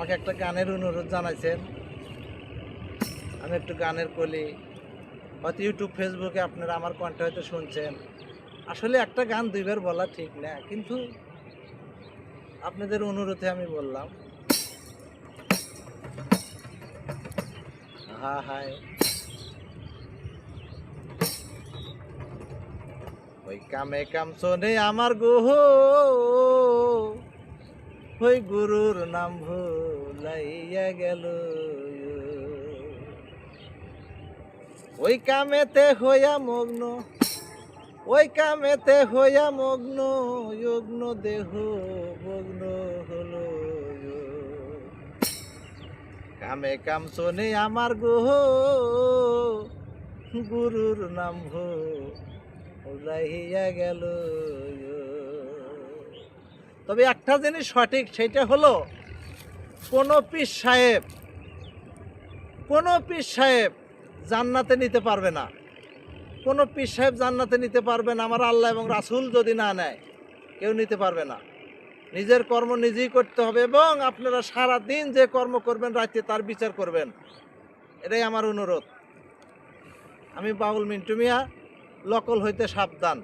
আমাকে একটা গানের অনুরোধ জানাইছেন, আমি একটু গানের কলি, হয়তো ইউটিউব ফেসবুকে আপনারা আমার কণ্ঠ হয়তো শুনছেন। আসলে একটা গান দুইবার বলা ঠিক না, কিন্তু আপনাদের অনুরোধে আমি বললাম। হা হায় ওই কামে কাম শোনে আমার গোহ, ওই গুরুর নাম ভুলাইয়া গেল, ওই কামেতে হইয়া মগ্ন, ওই কামেতে হইয়া মগ্ন, যগ্ন দেহ ভগ্ন হলো। কামে কাম শোনে আমার গোহ, গুরুর নাম ভুলাইয়া গেল। তবে একটা জিনিস সঠিক, সেটা হলো কোনো পীর সাহেব জান্নাতে নিতে পারবে না। কোনো পীর সাহেব জান্নাতে নিতে পারবে না, আমার আল্লাহ এবং রাসূল যদি না নেয়, কেউ নিতে পারবে না। নিজের কর্ম নিজেই করতে হবে, এবং আপনারা সারা দিন যে কর্ম করবেন, রাতে তার বিচার করবেন। এটাই আমার অনুরোধ। আমি বাউল মিন্টু মিয়া, লকল হইতে সাবধান।